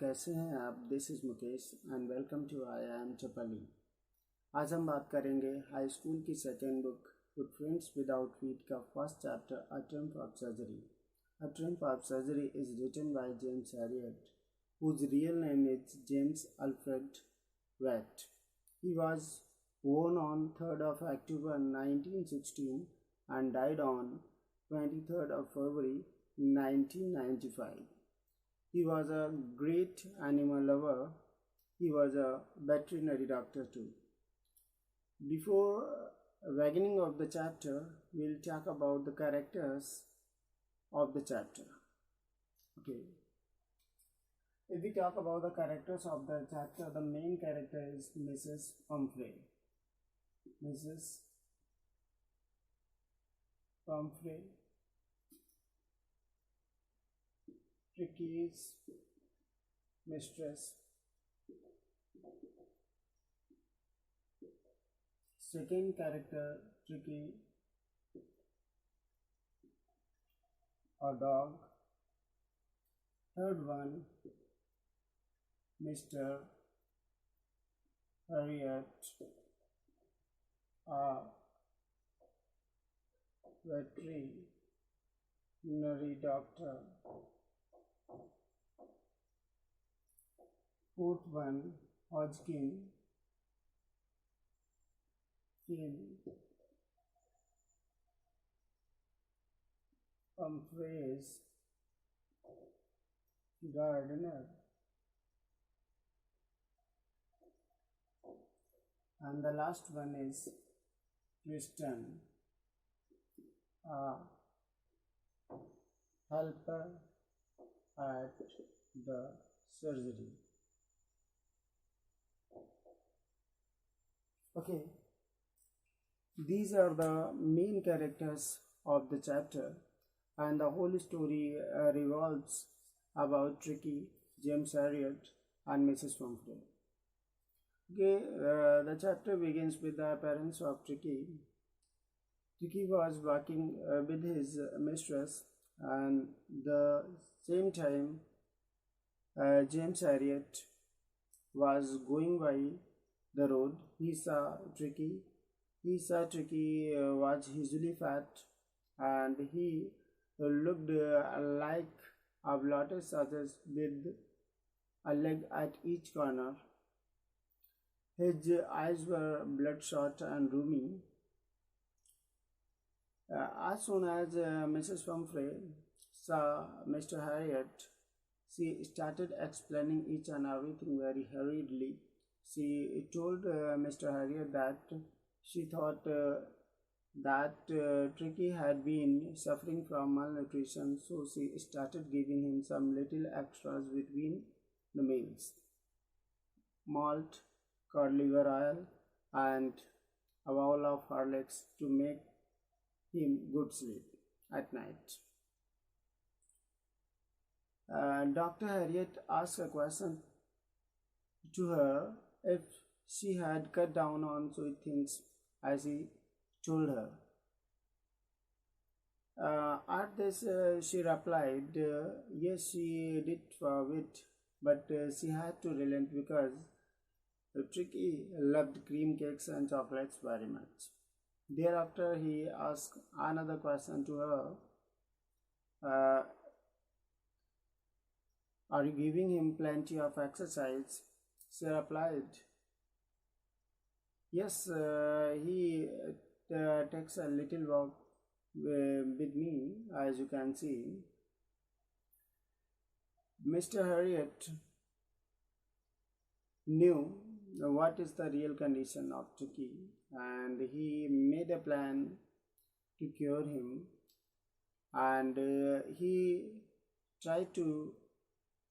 कैसे हैं आप? This is Mukesh and welcome to I am चपली। आज हम बात करेंगे हाई स्कूल की second book Footprints Without Feet का first chapter a triumph of surgery. A triumph of surgery is written by James Herriot, whose real name is James Alfred Watt. He was born on 3rd of October 1916 and died on 23rd of February 1995. He was a great animal lover. He was a veterinary doctor too. Before beginning of the chapter, we'll talk about the characters of the chapter. Okay. If we talk about the characters of the chapter, the main character is Mrs. Pumphrey. Mrs. Pumphrey, Tricky's mistress. Second character, Tricky, a dog. Third one, Mr. Harriet, a veterinary doctor. Fourth one, Hodgkin, Humphreys, gardener. And the last one is Kristen, a helper at the surgery. Okay, these are the main characters of the chapter, and the whole story revolves about Tricky, James Harriet, and Mrs. Pumphrey. Okay, the chapter begins with the appearance of Tricky. Tricky was working with his mistress, and the same time James Harriet was going by the road. He saw Tricky. Was hugely fat, and he looked like a bloated sausage with a leg at each corner. His eyes were bloodshot and roomy. As soon as Mrs. Pumphrey saw Mr. Harriet, she started explaining each and everything very hurriedly. She told Mr. Harriet that she thought that Tricky had been suffering from malnutrition, so she started giving him some little extras between the meals: malt, cod liver oil, and a bowl of Horlicks to make him good sleep at night. Dr. Harriet asked a question to her if she had cut down on sweet things, as he told her. At this, she replied, yes, she did for a bit, but she had to relent because Tricky loved cream cakes and chocolates very much. Thereafter, he asked another question to her. Are you giving him plenty of exercise? She replied, yes, he takes a little walk with me, as you can see. Mr. Harriet knew what is the real condition of Tricky, and he made a plan to cure him, and he tried to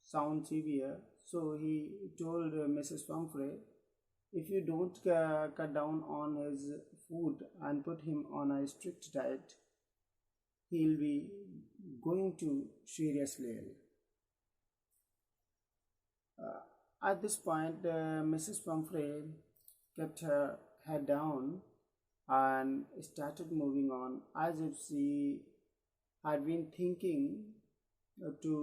sound severe. So he told Mrs. Pumphrey, if you don't cut down on his food and put him on a strict diet, he'll be going to seriously ill. At this point, Mrs. Pumphrey kept her head down and started moving on as if she had been thinking to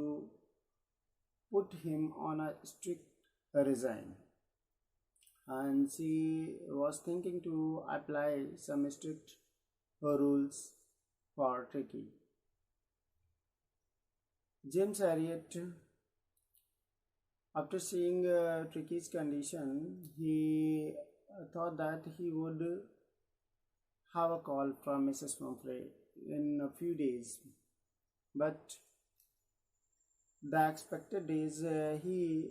put him on a strict resign, and she was thinking to apply some strict rules for Tricky. James Harriet, after seeing Tricky's condition, he thought that he would have a call from Mrs. Pumphrey in a few days, but the expected days he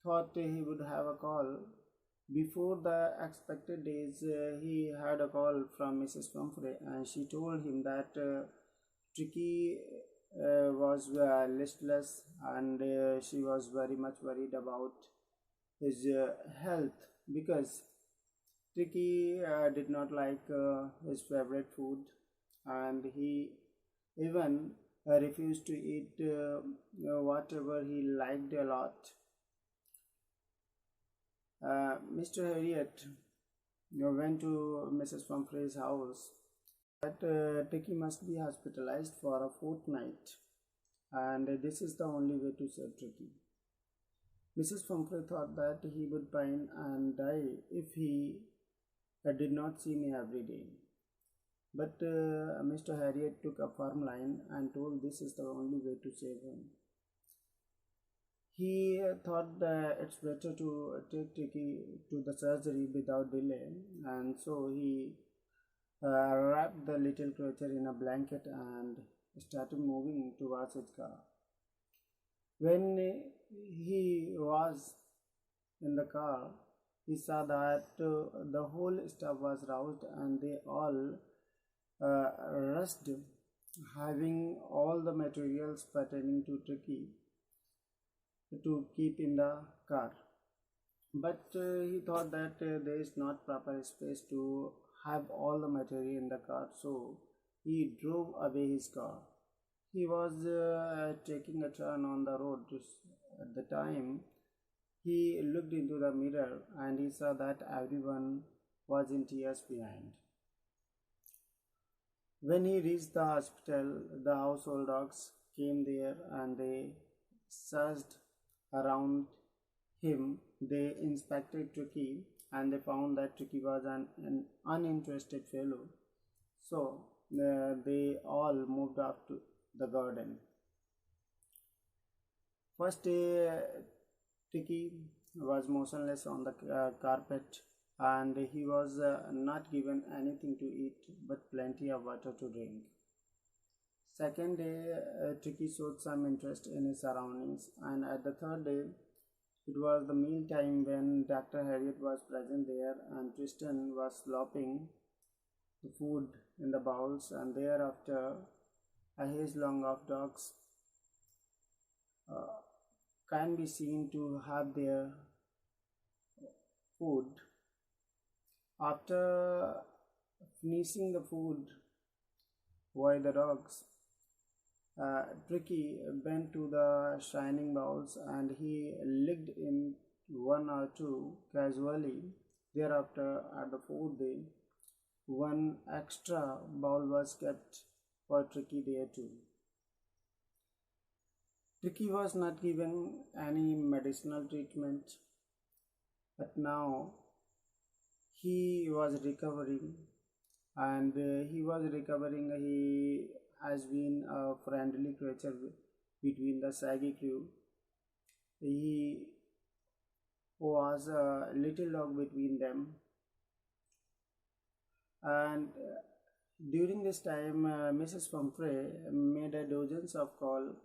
thought he would have a call. Before the expected days, he had a call from Mrs. Pumphrey, and she told him that Tricky was listless, and she was very much worried about his health because Tricky did not like his favorite food, and he even refused to eat whatever he liked a lot. Mr. Harriet went to Mrs. Pumphrey's house that Tricky must be hospitalized for a fortnight, and this is the only way to save Tricky. Mrs. Pumphrey thought that he would pine and die if he did not see me every day. But Mr. Harriet took a firm line and told this is the only way to save him. He thought that it's better to take Tricky to the surgery without delay, and so he wrapped the little creature in a blanket and started moving towards his car. When he was in the car, he saw that the whole staff was roused and they all rushed, having all the materials pertaining to Tricky to keep in the car. But he thought that there is not proper space to have all the material in the car, so he drove away his car. He was taking a turn on the road. At the time, he looked into the mirror and he saw that everyone was in tears behind. When he reached the hospital, the household dogs came there and they searched around him. They inspected Tricky and they found that Tricky was an uninterested fellow. So they all moved up to the garden. First day, Tricky was motionless on the carpet, and he was not given anything to eat but plenty of water to drink. Second day, Tricky showed some interest in his surroundings, and at the third day, it was the meal time when Dr. Harriet was present there, and Tristan was slopping the food in the bowls, and thereafter a haze long of dogs can be seen to have their food. After finishing the food by the dogs, Tricky bent to the shining bowls and he licked in one or two casually. Thereafter, at the fourth day, one extra bowl was kept for Tricky there too. Tricky was not given any medicinal treatment, but now he was recovering, and he has been a friendly creature between the Shaggy crew. He was a little dog between them, and during this time Mrs. Pumphrey made a dozens of calls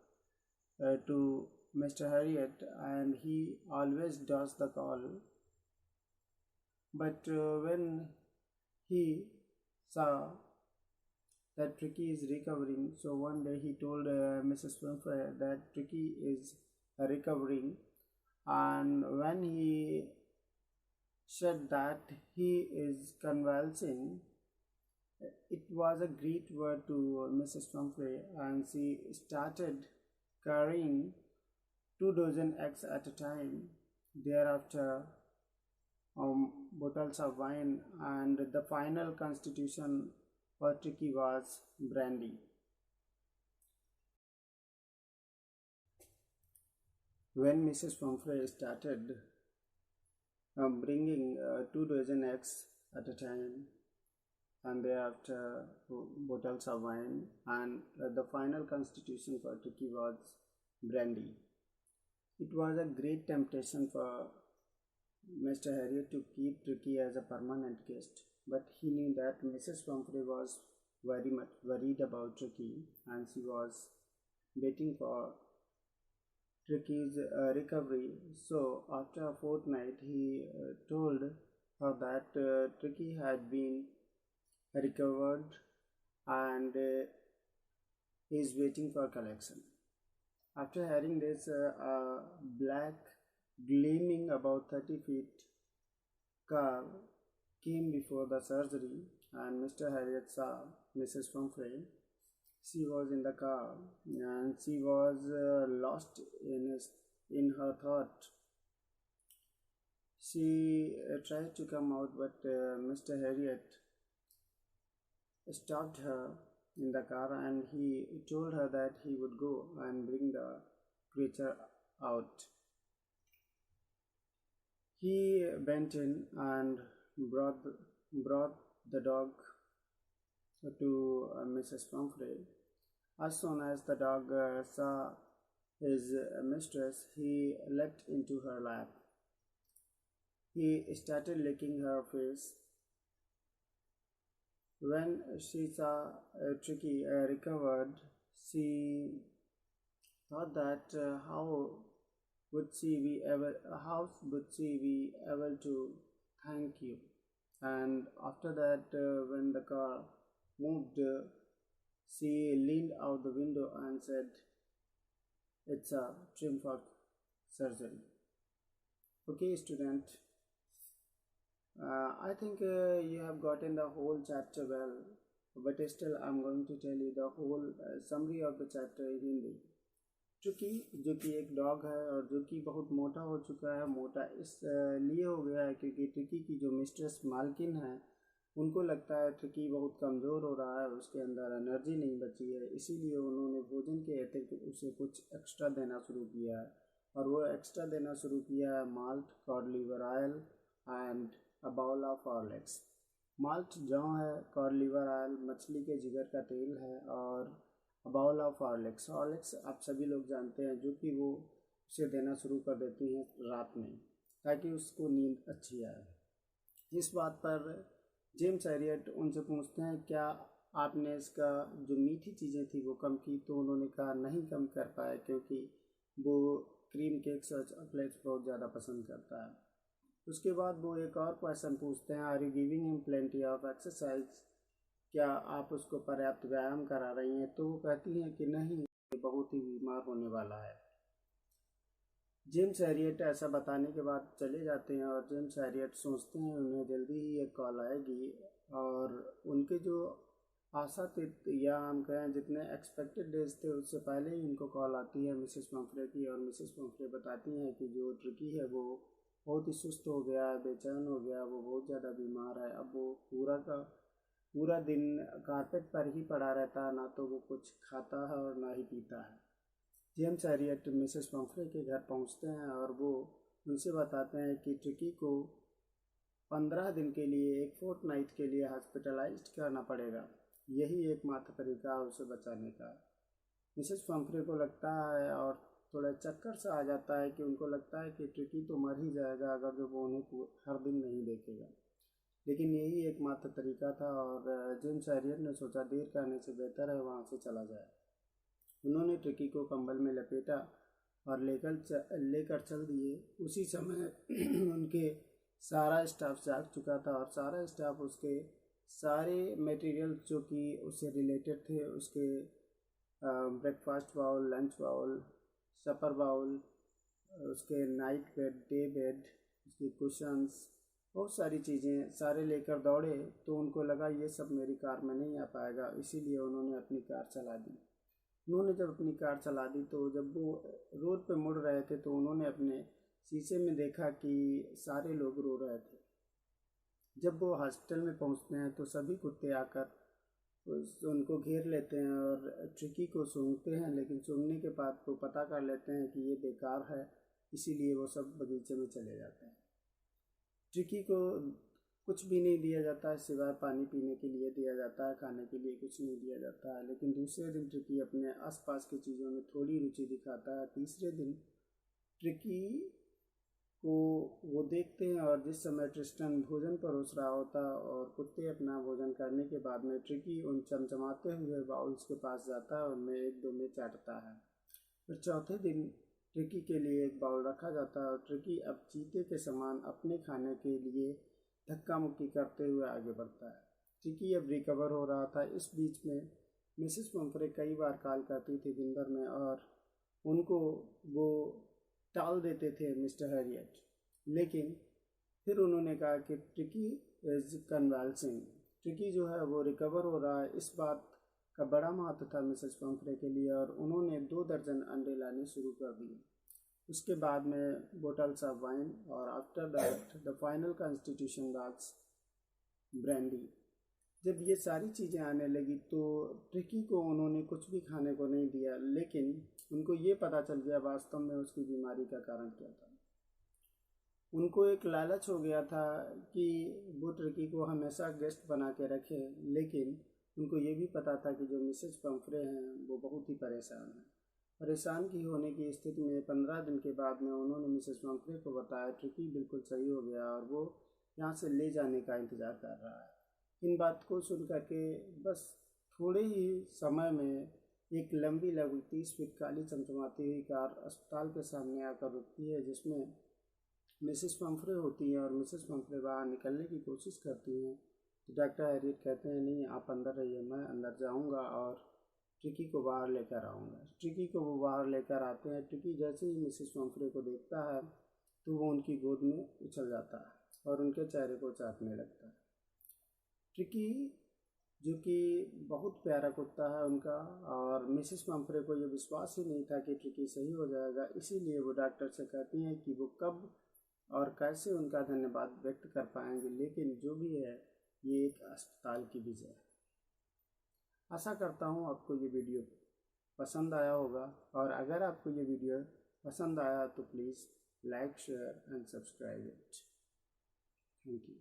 to Mr. Harriet, and he always does the call. But when he saw that Tricky is recovering, so one day he told Mrs. Pumphrey that Tricky is recovering, and when he said that he is convalescing, it was a great word to Mrs. Pumphrey, and she started carrying 2 dozen eggs at a time. Thereafter, bottles of wine, and the final constitution for Tricky was brandy. When Mrs. Pumphrey started bringing 2 dozen eggs at a time, and thereafter bottles of wine, and the final constitution for Tricky was brandy. It was a great temptation for Mr. Harriet to keep Tricky as a permanent guest, but he knew that Mrs. Pumphrey was very much worried about Tricky, and she was waiting for Tricky's recovery. So, after a fortnight, he told her that Tricky had been recovered and is waiting for collection. After hearing this, a black, gleaming about 30 feet car came before the surgery, and Mr. Harriet saw Mrs. Pumphrey. She was in the car and she was lost in her thought. She tried to come out, but Mr. Harriet stopped her in the car, and he told her that he would go and bring the creature out. He went in and brought the dog to Mrs. Pumphrey. As soon as the dog saw his mistress, he leapt into her lap. He started licking her face. When she saw Tricky recovered, she thought that how would she be able to thank you? And after that, when the car moved, she leaned out the window and said, "It's a triumphant surgery." Okay, student. I think you have gotten the whole chapter well, but still I'm going to tell you the whole summary of the chapter in Hindi. Tricky जो कि एक dog है और जो कि बहुत मोटा हो चुका है, मोटा इसलिए हो गया है क्योंकि ट्रिकी की जो मिस्ट्रेस मालकिन है उनको लगता है ट्रिकी बहुत कमज़ोर हो रहा है, उसके अंदर एनर्जी नहीं बची है, इसीलिए उन्होंने भोजन के अतिरिक्त उसे कुछ एक्स्ट्रा देना शुरू किया है। और वो एक्स्ट्रा देना शुरू किया है malt, cod liver oil and a bowl of Horlicks. Malt जौ है, कॉड लिवर ऑयल मछली के जिगर का तेल है, और बाउल ऑफ हॉर्लिक्स। हॉर्लिक्स आप सभी लोग जानते हैं, जो कि वो उसे देना शुरू कर देती हैं रात में ताकि उसको नींद अच्छी आए। इस बात पर जेम्स हैरियट उनसे पूछते हैं क्या आपने इसका जो मीठी चीज़ें थी वो कम की, तो उन्होंने कहा नहीं कम कर पाए क्योंकि वो क्रीम केक्स और चॉकलेट्स बहुत ज़्यादा पसंद करता है। उसके बाद वो एक और क्वेश्चन पूछते हैं, are you giving him plenty of exercise, क्या आप उसको पर्याप्त व्यायाम करा रही हैं? तो वो कहती हैं कि नहीं, बहुत ही बीमार होने वाला है। जेम्स हैरियट ऐसा बताने के बाद चले जाते हैं और जेम्स हैरियट सोचते हैं उन्हें जल्दी ही एक कॉल आएगी, और उनके जो आशातीत या हम कहें जितने एक्सपेक्टेड डेज थे उससे पहले ही उनको कॉल आती है मिसेस पम्फ्रे की, और मिसेस पम्फ्रे बताती हैं कि जो ट्रिकी है वो बहुत ही सुस्त हो गया है, बेचैन हो गया, वो बहुत ज़्यादा बीमार है। अब वो पूरा दिन कारपेट पर ही पड़ा रहता है, ना तो वो कुछ खाता है और ना ही पीता है। जेम्स हैरियट मिसेस पम्फ्रे के घर पहुंचते हैं और वो उनसे बताते हैं कि ट्रिकी को 15 दिन के लिए, एक फोर्टनाइट के लिए हॉस्पिटलाइज्ड करना पड़ेगा, यही एकमात्र तरीका है उसे बचाने का। मिसेस पम्फ्रे को लगता है और थोड़ा चक्कर सा आ जाता है कि उनको लगता है कि ट्रिकी तो मर ही जाएगा अगर जो वो उन्हें हर दिन नहीं देखेगा, लेकिन यही एकमात्र तरीका था। और जेम्स हैरियट ने सोचा देर करने से बेहतर है वहाँ से चला जाए। उन्होंने ट्रिकी को कंबल में लपेटा और लेकर चल दिए। उसी समय उनके सारा स्टाफ जाग चुका था और सारा स्टाफ उसके सारे मटेरियल जो कि उससे रिलेटेड थे, उसके ब्रेकफास्ट बाउल, लंच बाउल, सपर बाउल, उसके नाइट बेड, डे बेड, उसके कुशन्स, बहुत सारी चीज़ें सारे लेकर दौड़े। तो उनको लगा ये सब मेरी कार में नहीं आ पाएगा, इसीलिए उन्होंने अपनी कार चला दी। उन्होंने जब अपनी कार चला दी तो जब वो रोड पे मुड़ रहे थे तो उन्होंने अपने शीशे में देखा कि सारे लोग रो रहे थे। जब वो हॉस्पिटल में पहुंचते हैं तो सभी कुत्ते आकर उनको घेर लेते हैं और ट्रिकी को सूंघते हैं, लेकिन सूंघने के बाद वो पता कर लेते हैं कि ये बेकार है इसीलिए वो सब बगीचे में चले जाते हैं। ट्रिकी को कुछ भी नहीं दिया जाता है सिवाय पानी पीने के लिए दिया जाता है, खाने के लिए कुछ नहीं दिया जाता है। लेकिन दूसरे दिन ट्रिकी अपने आसपास की चीज़ों में थोड़ी रुचि दिखाता है। तीसरे दिन ट्रिकी को वो देखते हैं और जिस समय ट्रिस्टन भोजन परोस रहा होता है और कुत्ते अपना भोजन करने के बाद में ट्रिकी उन चमचमाते हुए बाउल्स के पास जाता है और उनमें एक दो में चाटता है। फिर चौथे दिन ट्रिकी के लिए एक बाउल रखा जाता है और ट्रिकी अब चीते के समान अपने खाने के लिए धक्का मुक्की करते हुए आगे बढ़ता है। ट्रिकी अब रिकवर हो रहा था। इस बीच में मिसेस पंफ्रे कई बार कॉल करती थी दिन भर में और उनको वो टाल देते थे मिस्टर हैरियट। लेकिन फिर उन्होंने कहा कि ट्रिकी इज कन्वाल्सिंग, ट्रिकी जो है वो रिकवर हो रहा है। इस बात का बड़ा महत्व था मिसेस पंफ्रे के लिए और उन्होंने 2 दर्जन अंडे लाने शुरू कर दिए। उसके बाद में बोटल्स ऑफ वाइन और after that the final constitution was brandy. जब ये सारी चीज़ें आने लगी तो ट्रिकी को उन्होंने कुछ भी खाने को नहीं दिया, लेकिन उनको ये पता चल गया वास्तव में उसकी बीमारी का कारण क्या था। उनको एक लालच हो गया था कि वो ट्रिकी को हमेशा गेस्ट बना के रखें, लेकिन उनको ये भी पता था कि जो मिसेस पंफ्रे हैं वो बहुत ही परेशान हैं। परेशान की होने की स्थिति में 15 दिन के बाद में उन्होंने मिसेस पंफ्रे को बताया ट्रिकी बिल्कुल सही हो गया और वो यहाँ से ले जाने का इंतज़ार कर रहा है। इन बात को सुन करके बस थोड़े ही समय में एक लंबी लगभग 30 फीट काली चमचमाती हुई कार अस्पताल के सामने आकर रुकती है, जिसमें मिसेस पंफ्रे होती है और मिसेस पंफ्रे बाहर निकलने की कोशिश करती हैं। तो डॉक्टर हैरियट कहते हैं नहीं, आप अंदर रहिए, मैं अंदर जाऊंगा और ट्रिकी को बाहर लेकर आऊँगा। ट्रिकी को वो बाहर लेकर आते हैं। ट्रिकी जैसे ही मिसेस पंफ्रे को देखता है तो वो उनकी गोद में उछल जाता है और उनके चेहरे को चाटने लगता है। ट्रिकी जो कि बहुत प्यारा कुत्ता है उनका, और मिसेस पंफ्रे को ये विश्वास ही नहीं था कि ट्रिकी सही हो जाएगा, इसीलिए वो डॉक्टर से कहती हैं कि वो कब और कैसे उनका धन्यवाद व्यक्त कर पाएंगे। लेकिन जो भी है ये एक अस्पताल की विजय है। आशा करता हूँ आपको ये वीडियो पसंद आया होगा और अगर आपको ये वीडियो पसंद आया तो please like, share and subscribe it. Thank you.